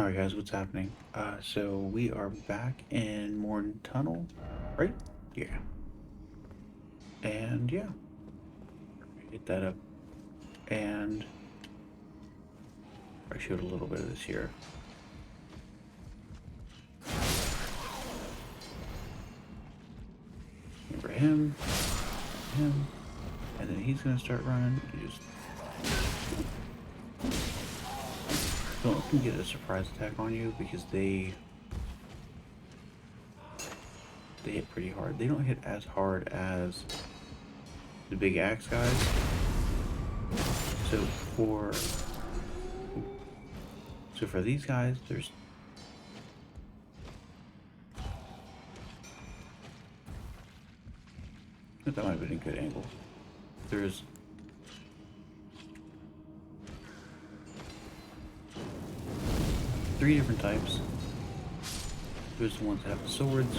Alright guys, what's happening? So we are back in Morne Tunnel, right? Yeah. And yeah, hit that up. And I showed a little bit of this here. Remember him, and then he's gonna start running. You just don't let them get a surprise attack on you because they hit pretty hard. They don't hit as hard as the big axe guys. So for these guys, that might have been a good angle. There's three different types. There's the ones that have the swords.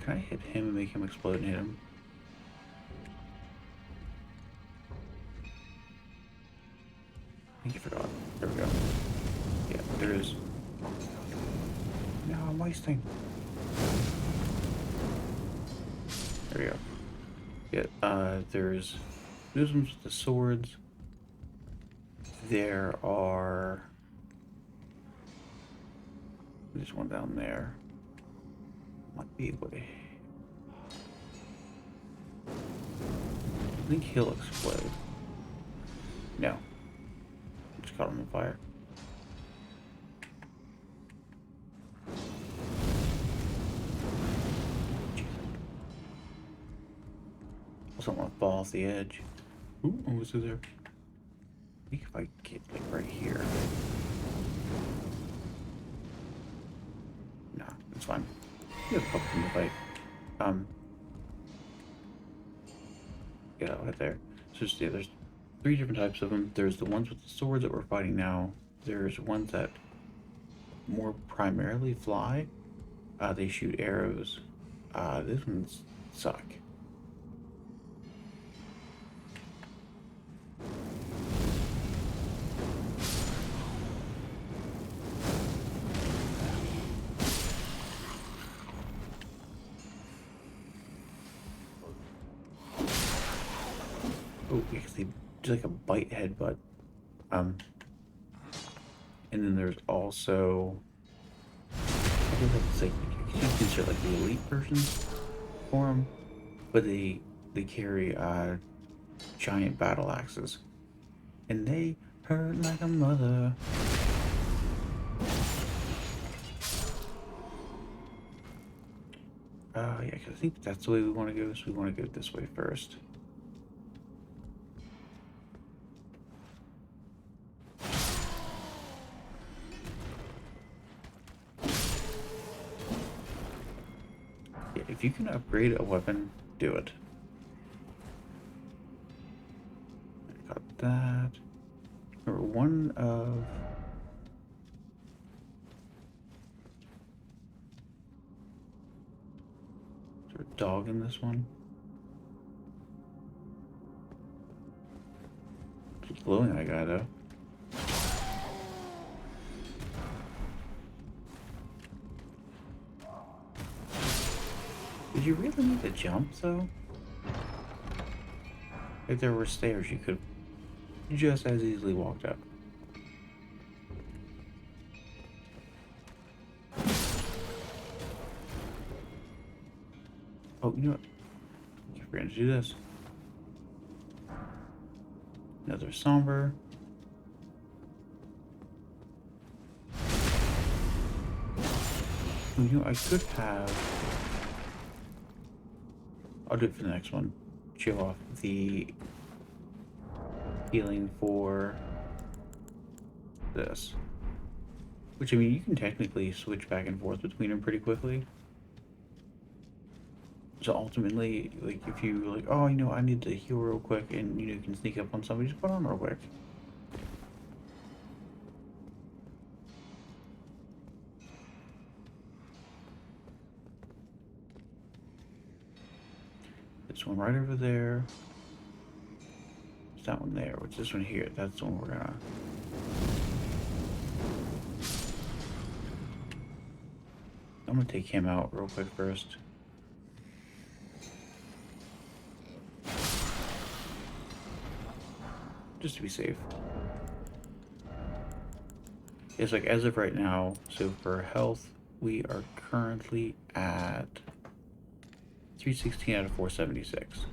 Can I hit him and make him explode and hit him? I think you forgot. There we go. Yeah, there is. No, I'm wasting. There we go. Yeah, there's those ones with the swords. There are. There's one down there. Might be able to. I think he'll explode. No. Just caught him on fire. I don't want to fall off the edge. Ooh, almost through there. I think if I get like right here. Nah, it's fine. You have a couple in the fight. Yeah, right there. So just, yeah, there's three different types of them. There's the ones with the swords that we're fighting now. There's ones that more primarily fly. They shoot arrows. This ones suck. Oh, because they do like a bite headbutt. And then there's also, I guess it's like you can consider like the elite versions for them, but they carry giant battle axes, and they hurt like a mother. Yeah, because I think that's the way we want to go. So we want to go this way first. Yeah, if you can upgrade a weapon, do it. I got that. Remember, one of... Is there a dog in this one? It's a glowing eye guy, though. Did you really need to jump, though? If there were stairs, you could just as easily walked up. Oh, you know what? I forgot to do this. Another somber. Oh, you know, I could have... I'll do it for the next one. Show off the healing for this. Which, I mean, you can technically switch back and forth between them pretty quickly. So ultimately, like, if you like, oh, you know, I need to heal real quick, and you know, you can sneak up on somebody, just put on real quick. This one right over there. It's that one there. What's this one here? That's the one we're gonna... I'm gonna take him out real quick first. Just to be safe. It's like as of right now, so for health, we are currently at 316 out of 476.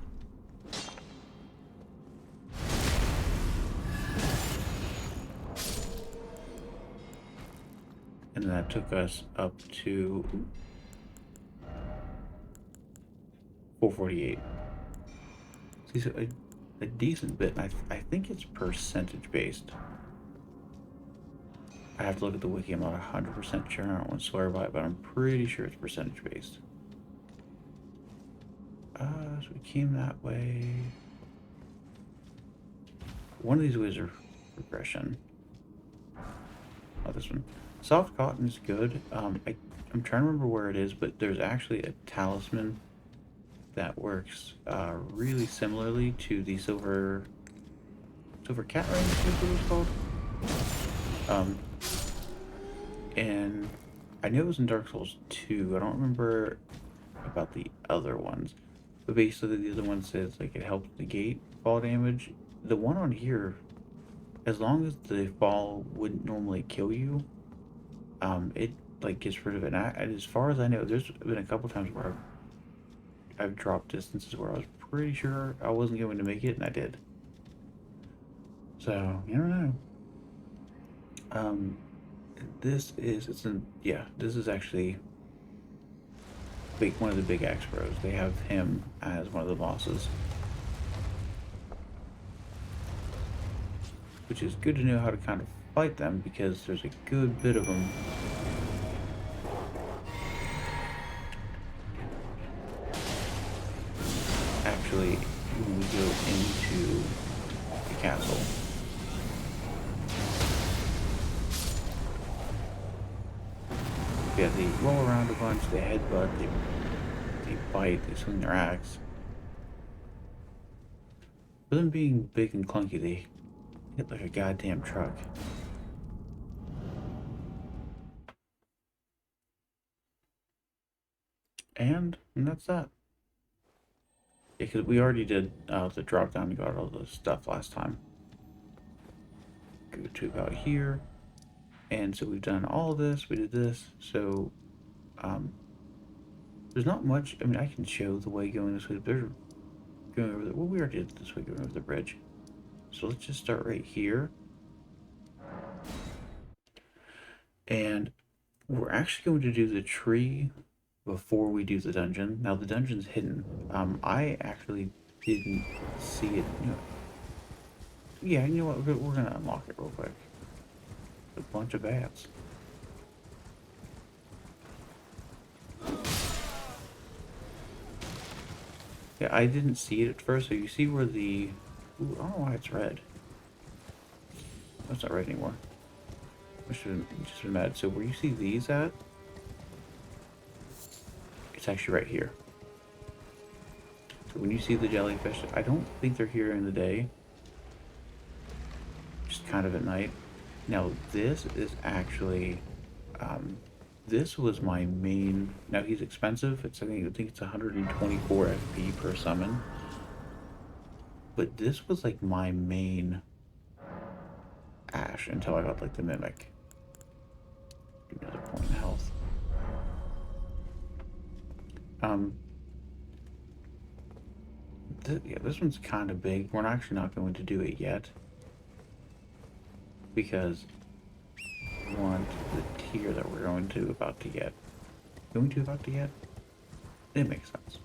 And that took us up to 448. See, so a decent bit. I think it's percentage based. I have to look at the wiki. I'm not 100% sure. I don't want to swear by it, but I'm pretty sure it's percentage based. So we came that way. One of these ways are progression. Oh, this one. Soft cotton is good. I'm trying to remember where it is, but there's actually a talisman that works really similarly to the silver cat ring, I think what it was called. And I know it was in Dark Souls 2. I don't remember about the other ones, but basically the other one says like it helps negate fall damage. The one on here, as long as the fall wouldn't normally kill you, it like gets rid of it. And as far as I know, there's been a couple times where I've dropped distances where I was pretty sure I wasn't going to make it, and I did. So you don't know. This is actually one of the big axe bros. They have him as one of the bosses, which is good to know how to kind of fight them because there's a good bit of them. Actually, when we go into the castle. Yeah, they roll around a bunch, they headbutt, they bite, they swing their axe. For them being big and clunky, they hit like a goddamn truck. And that's that. Yeah, because we already did the drop down and got all the stuff last time. Go to about here. And so we've done all of this, we did this, so there's not much. I mean, I can show the way going this way, but there's going over the, well, we already did this way going over the bridge. So let's just start right here. And we're actually going to do the tree before we do the dungeon. Now the dungeon's hidden. I actually didn't see it. You know, yeah, you know what? We're gonna unlock it real quick. A bunch of bats. Yeah, I didn't see it at first. So you see where the... Ooh, I don't know why it's red. That's not red anymore. I should have just been mad. So where you see these at, it's actually right here. So when you see the jellyfish, I don't think they're here in the day. Just kind of at night. Now this is actually, this was my main, now he's expensive. I think it's 124 FP per summon. But this was like my main Ash until I got like the Mimic. Another point in health. Yeah, this one's kind of big. We're actually not going to do it yet because we want the tier that we're about to get. It makes sense.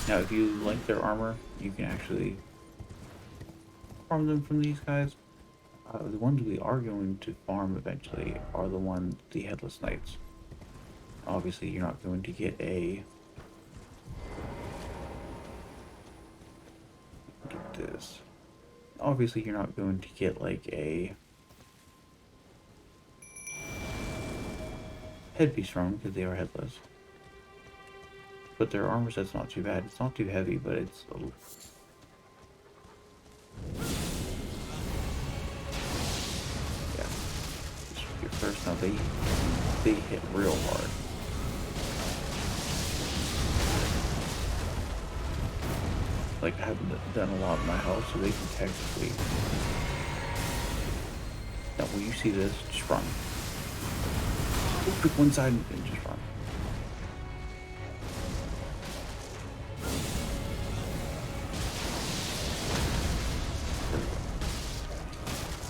Now, if you like their armor, you can actually farm them from these guys. The ones we are going to farm eventually are the Headless Knights. Obviously, you're not going to get a... Get this. Obviously, you're not going to get like a headpiece from them because they are headless. But their armor set's not too bad. It's not too heavy, but it's a little... Yeah. Your first, now they hit real hard. Like, I haven't done a lot in my house, so they can technically... Now, when you see this, just run. Pick one side and just run.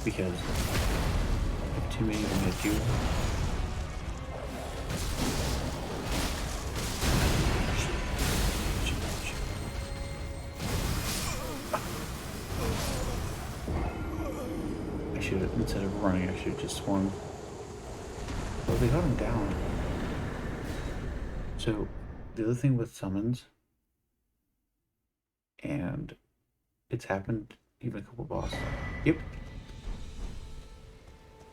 Because if too many of them hit you, I should have, instead of running, I should have just swung. Well, they got him down. So, the other thing with summons, and it's happened even a couple bosses. Yep.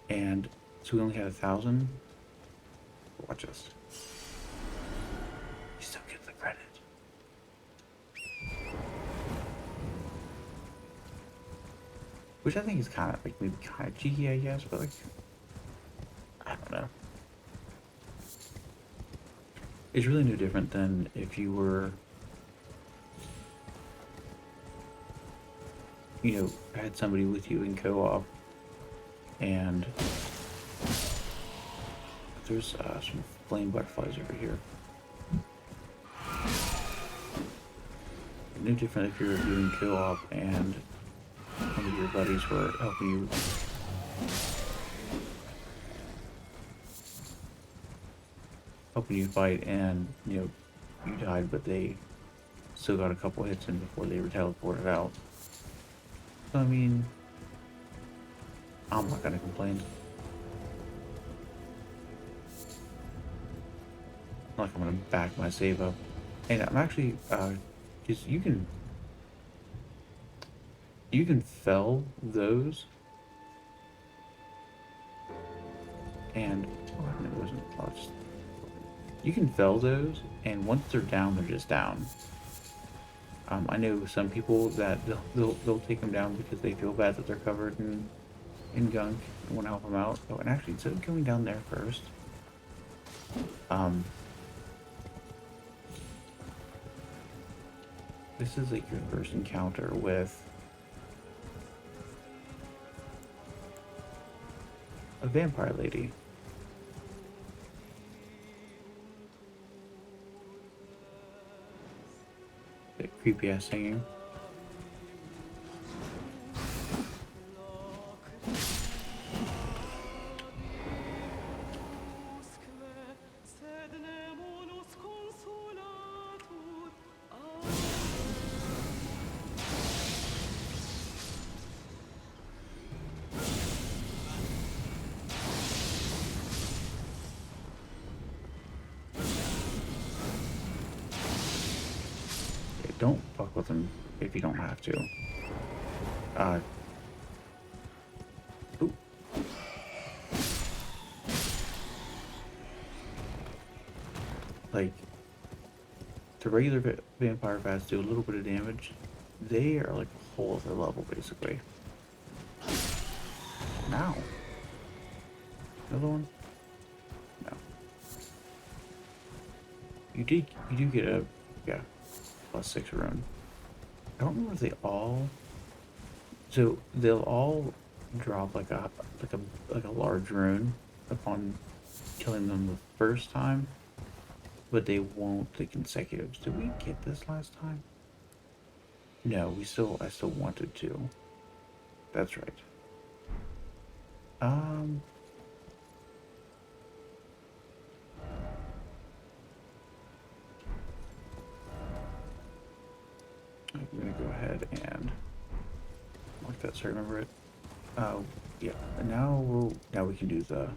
And so we only had 1,000. Watch us. You still get the credit. Which I think is kind of, like, maybe kind of cheeky, I guess, but, like, I don't know. It's really no different than if you were, you know, had somebody with you in co-op, and there's some flame butterflies over here. No different if you're doing co-op and one of your buddies were helping you fight, and you know you died, but they still got a couple hits in before they were teleported out. So I mean, I'm not gonna complain. Like, I'm gonna back my save up, and I'm actually because you can fell those, and it wasn't. You can fell those, and once they're down, they're just down. I know some people that they'll take them down because they feel bad that they're covered in gunk and want to help them out. Oh, and actually, instead of going down there first, this is like your first encounter with a vampire lady. That creepy ass singing. Don't fuck with them if you don't have to. Ooh. Like, the regular vampire bats do a little bit of damage. They are like a whole other level, basically. Now. Another one? No. You do get a, yeah, +6 rune. I don't remember if they all, so they'll all drop like a large rune upon killing them the first time, but they won't the consecutives. Did we get this last time? No, I still wanted to. That's right. I'm gonna go ahead and mark that so I remember it. Yeah. And now we can do the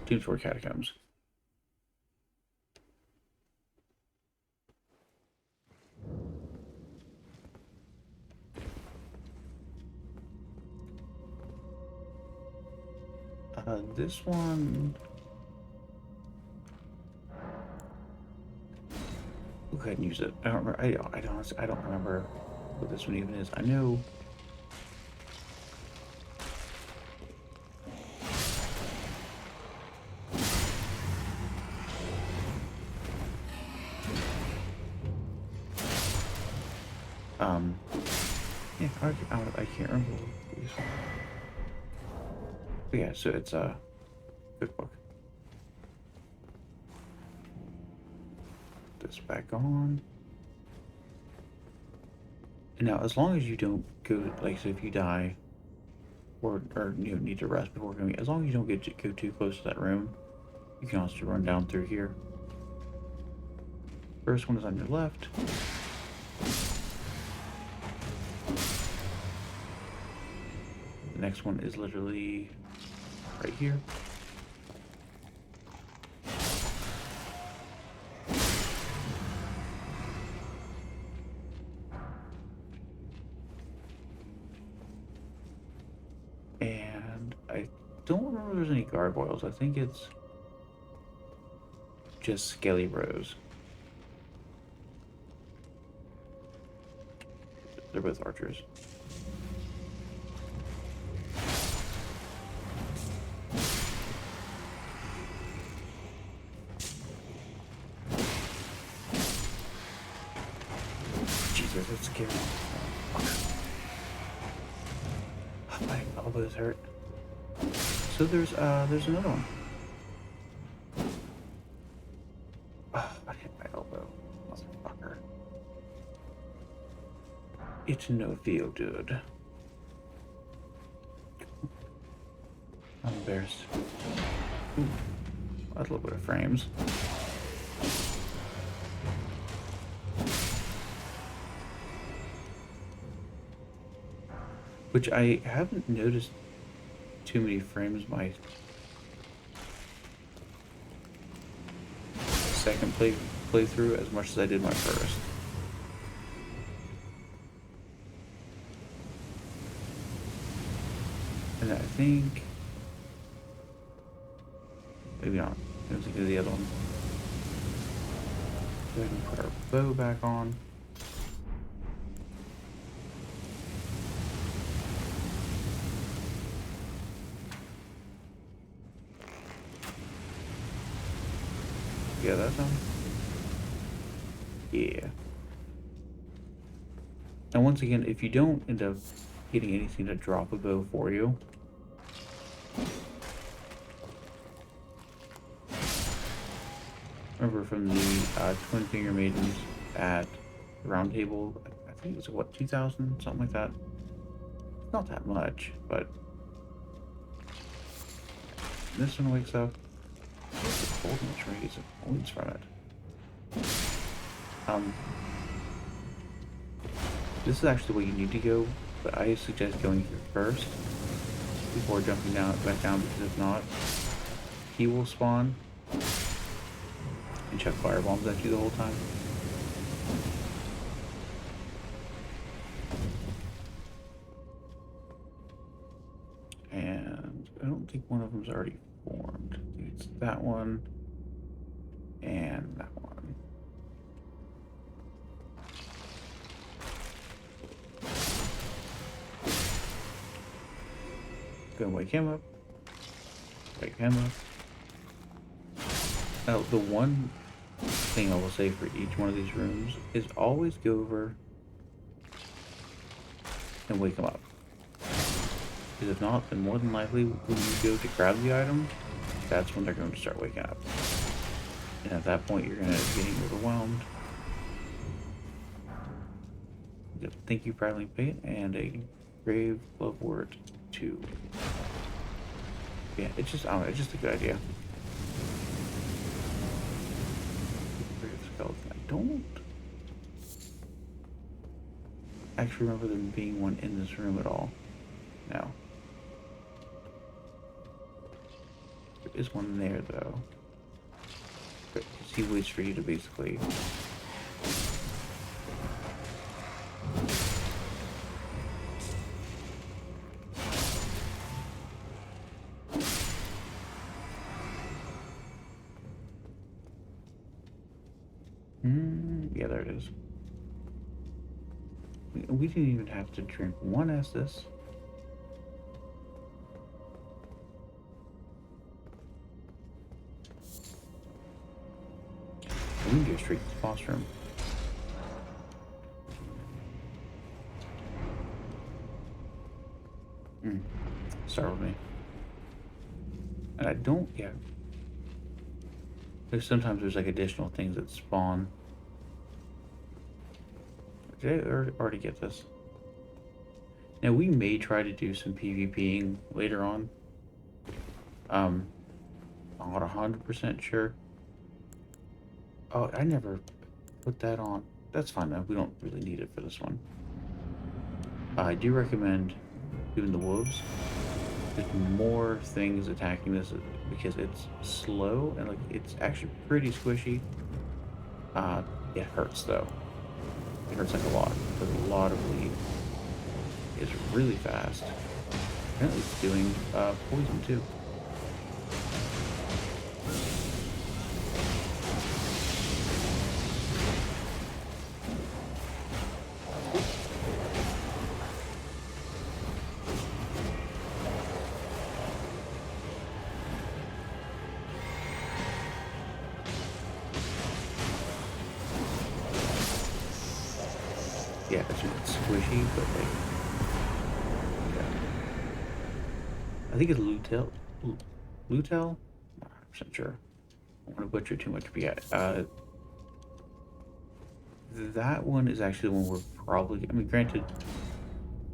Tombsward Catacombs. This one, We'll go ahead and use it. I don't remember. I don't remember what this one even is. I know. Yeah, I can't remember. But yeah, so it's a good book. This back on. And now, as long as you don't go, like, so if you die, or you know, need to rest before going, as long as you don't go too close to that room, you can also run down through here. First one is on your left. The next one is literally right here. And I don't remember if there's any gargoyles. I think it's just skelly bros. They're both archers. Jesus, that's scary. My elbows hurt. So there's another one. Oh, I hit my elbow, motherfucker. It no feel good. I'm embarrassed. Ooh, that's a little bit of frames. Which I haven't noticed too many frames my second playthrough as much as I did my first. And I think maybe not. I don't think of the other one. Go ahead and put our bow back on. Yeah, that's done. Yeah. And once again, if you don't end up getting anything to drop a bow for you, remember from the Twin Finger Maidens at the Round Table, I think it was what, 2,000, something like that. Not that much, but this one wakes up. It's cold in the trees, it points from it. This is actually the way you need to go, but I suggest going here first before jumping back down, because if not, he will spawn and chuck firebombs at you the whole time. And I don't think one of them's already formed. I think it's that one and that one. Gonna wake him up. Wake him up. Now, the one thing I will say for each one of these rooms is always go over and wake them up. Because if not, then more than likely when you go to grab the item, that's when they're going to start waking up. And at that point, you're going to end up getting overwhelmed. Thank you, Prattling Paint, and a Grave Love Word 2. Yeah, it's just, I don't know, it's just a good idea. Skeleton. I don't actually remember there being one in this room at all. No. There is one there, though. But he waits for you to basically... Yeah, it is. We didn't even have to drink one Estus. We can go straight to the boss room. Start with me. And I don't, yeah. Sometimes there's like additional things that spawn. Did I already get this? Now we may try to do some PvPing later on. I'm not 100% sure. Oh, I never put that on. That's fine though. We don't really need it for this one. I do recommend doing the wolves. There's more things attacking this because it's slow and like it's actually pretty squishy. It hurts though. It hurts like a lot. There's a lot of bleed. It's really fast. Apparently it's doing poison too. Yeah, it's squishy, but like, yeah. I think it's Lutel. Lutel? I'm not 100% sure. I don't want to butcher too much, but yeah, that one is actually the one we're probably. I mean, granted,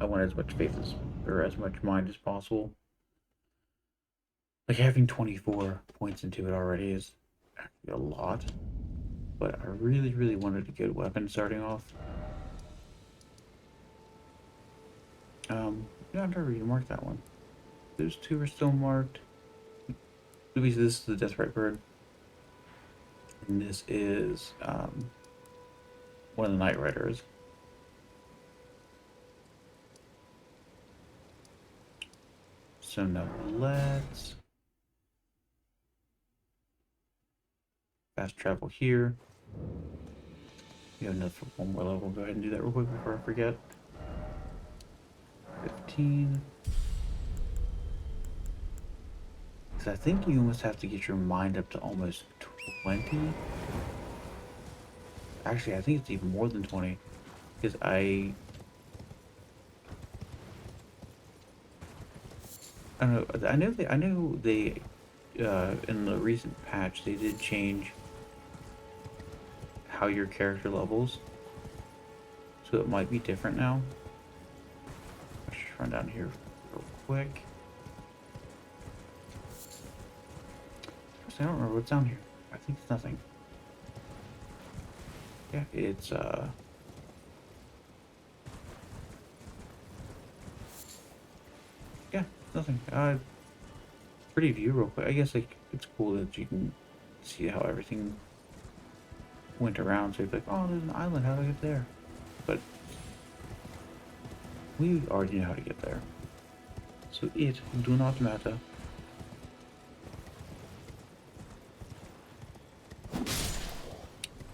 I want as much faith as or as much mind as possible. Like having 24 points into it already is actually a lot, but I really, really wanted a good weapon starting off. Yeah, I've never even marked that one. Those two are still marked. This is the Deathrite Bird. And this is one of the Night Riders. So now let's fast travel here. We have enough for one more level. Go ahead and do that real quick before I forget. 15. Because I think you almost have to get your mind up to almost 20. Actually, I think it's even more than 20. Because I don't know. I know they in the recent patch they did change how your character levels. So it might be different now. Let's just run down here real quick. I don't remember what's down here. I think it's nothing. Yeah, it's yeah, nothing. Pretty view real quick. I guess like it's cool that you can see how everything went around. So you're like, oh, there's an island. How do I get there? But we already know how to get there. So it do not matter.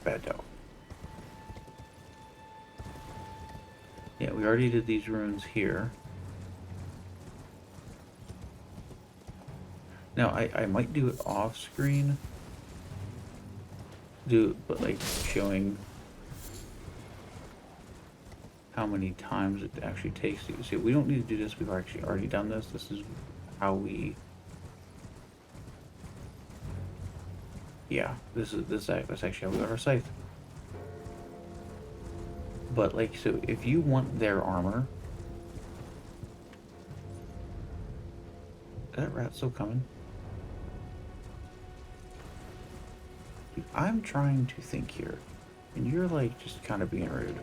Bad dog. Yeah, we already did these runes here. Now, I might do it off screen. But like showing how many times it actually takes to see. We don't need to do this. We've actually already done this. This is how we. Yeah, that's actually how we got our scythe. But like, so if you want their armor, is that rat still coming? Dude, I'm trying to think here, and you're like just kind of being rude.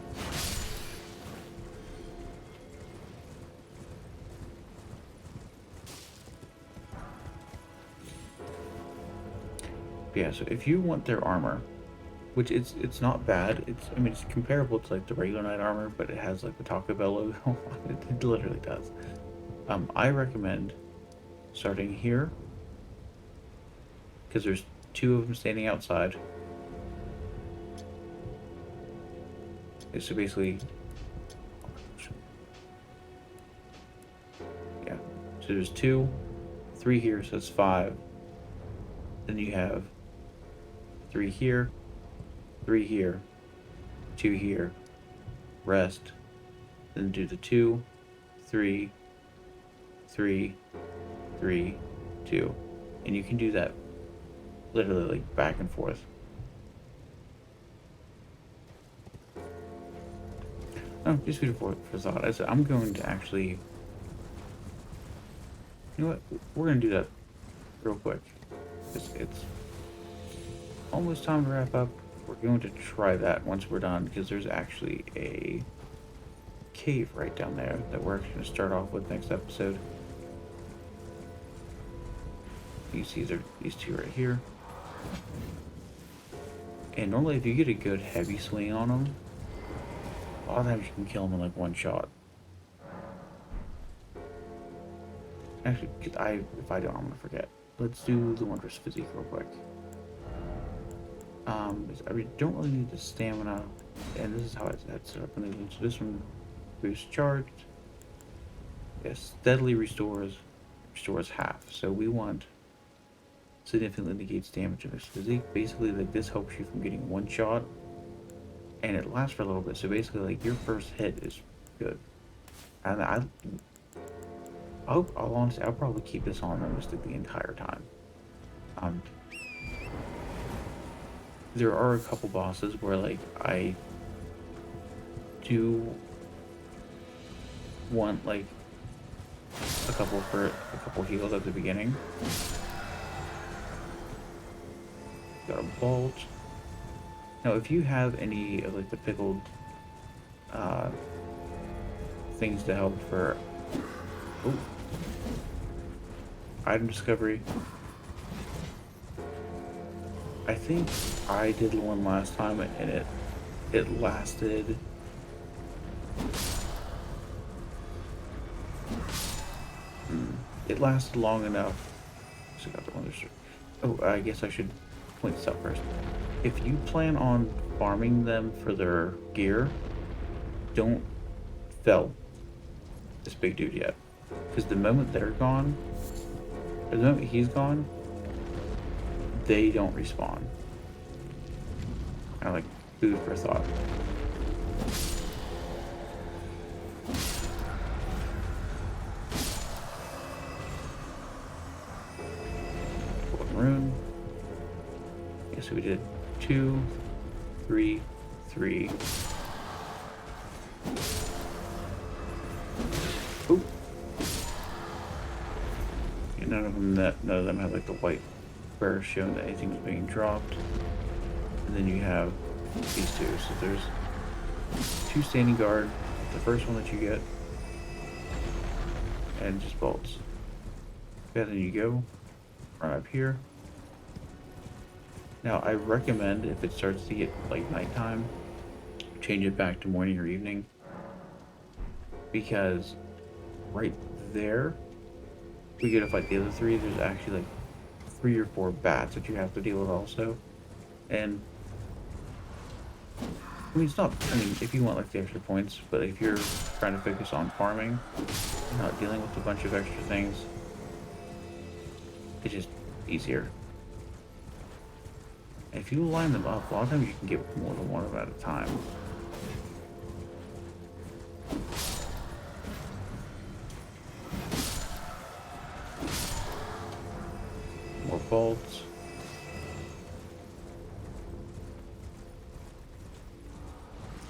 Yeah, so if you want their armor, which it's not bad. I mean it's comparable to like the regular knight armor, but it has like the Taco Bell logo on it. It literally does. I recommend starting here because there's two of them standing outside. So basically, yeah. So there's 2, 3 here, so that's 5. Then you have 3 here, 3 here, 2 here, rest. Then do the 2, 3, 3, 3, 2. And you can do that literally like back and forth. Oh, just food for thought. I'm going to actually, you know what? We're going to do that real quick. It's almost time to wrap up. We're going to try that once we're done, because there's actually a cave right down there that we're actually going to start off with next episode. You see these 2 right here. And normally if you get a good heavy swing on them, a lot of times you can kill them in like 1 shot. Actually, if I don't, I'm gonna forget. Let's do the Wondrous Physique real quick. I don't really need the stamina, and this is how it's set up. And so this one boosts charged. Yes, steadily restores half. So we want significantly negates damage of his physique. Basically, like this helps you from getting 1 shot, and it lasts for a little bit. So basically, like your first hit is good. And I'll probably keep this on almost the entire time. There are a couple bosses where like I do want like a couple heals at the beginning. Got a bolt. Now, if you have any of like the pickled things to help for item discovery, I think I did one last time and it lasted. It lasted long enough. So I got the one. Oh, I guess I should point this out first. If you plan on farming them for their gear, don't fell this big dude yet. Because the moment they're gone, or the moment he's gone, they don't respawn. Kind of like food for thought. Rune. Yeah, so we did 2, 3, 3. Oop. Yeah, none of them have like the white bar showing that anything was being dropped. And then you have these 2. So there's 2 standing guard, the first one that you get, and just bolts. Yeah, then you go right up here. Now, I recommend if it starts to get like nighttime, change it back to morning or evening, because right there, we get to fight the other 3. There's actually like 3 or 4 bats that you have to deal with also, and I mean, it's not. I mean, if you want like the extra points, but if you're trying to focus on farming, not dealing with a bunch of extra things, it's just easier. If you line them up, a lot of times you can get more than one of them at a time. More bolts.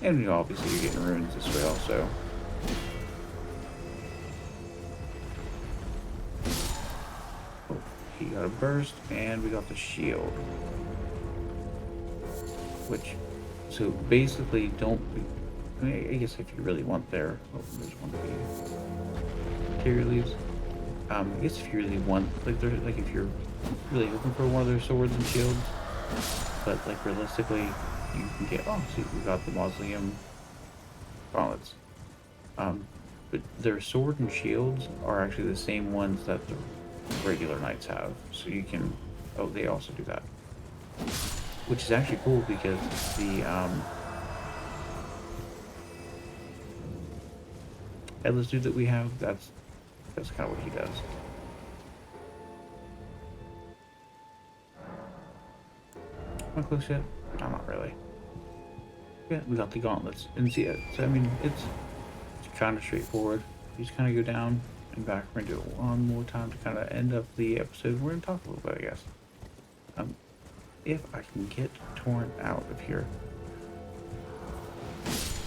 And you know, obviously you're getting runes this way also. Oh, he got a burst, and we got the shield. Which, so basically don't, I mean, I guess if you really want there, oh, there's one of the material leaves. I guess if you really want, like, like if you're really hoping for one of their swords and shields, but like realistically, you can get, oh, see, we got the mausoleum gauntlets. But their sword and shields are actually the same ones that the regular knights have. So you can, oh, they also do that. Which is actually cool because the headless dude that we have, that's kind of what he does. Am I close yet? No, not really. Yeah, we got the gauntlets. And see it. So I mean, it's kind of straightforward. You just kind of go down and back. We're gonna do it one more time to kind of end up the episode. We're gonna talk a little bit, I guess. If I can get Torrent out of here.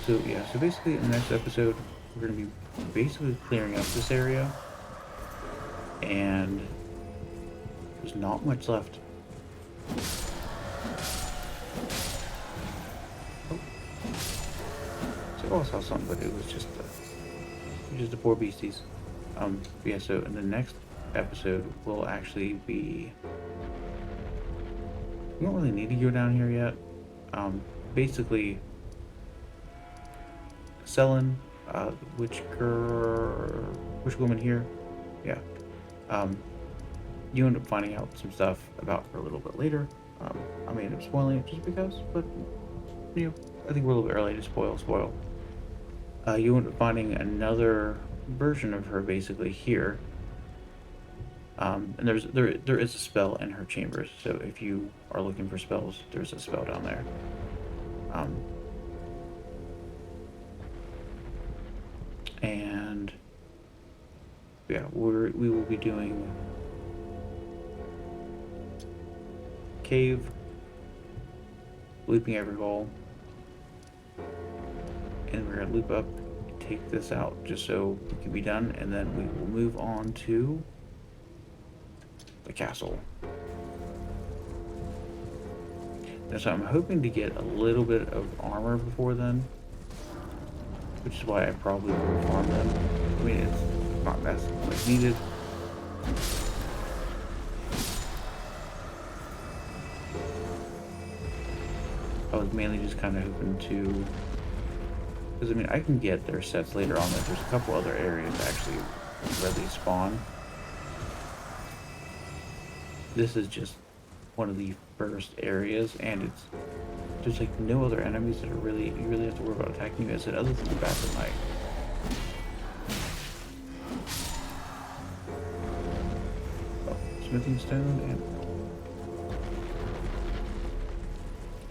So yeah, so basically in the next episode, we're gonna be basically clearing up this area, and there's not much left. Oh. So I saw something, but it was just the poor beasties. Yeah. So in the next episode, will actually be. We don't really need to go down here yet. Basically, Selin, which woman here? Yeah. You end up finding out some stuff about her a little bit later. I may end up spoiling it just because, but you know, I think we're a little bit early to spoil. You end up finding another version of her basically here. And there is a spell in her chambers, so if you are looking for spells, there's a spell down there. And yeah, we will be doing cave, looping every hole, and we're gonna loop up, take this out just so it can be done, and then we will move on to the castle. Now, so I'm hoping to get a little bit of armor before then, which is why I probably will farm them. I mean, it's not necessarily needed. I was mainly just kind of hoping to, because I mean, I can get their sets later on. There's a couple other areas actually where they spawn. This is just one of the first areas, and there's like no other enemies that are you really have to worry about attacking you. As I said, other than the back at night. Oh, smithing stone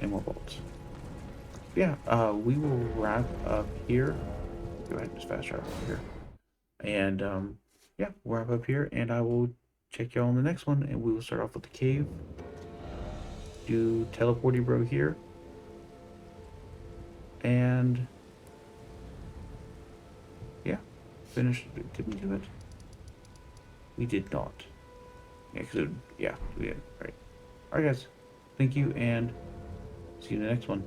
and more bolts. Yeah, we will wrap up here. Go ahead and just fast travel here, and yeah, we'll wrap up here, and I will check y'all in the next one, and we will start off with the cave. Do teleporty bro here, and yeah, finish. Did we do it? We did not. Yeah, we did. Right. All right, guys. Thank you, and see you in the next one.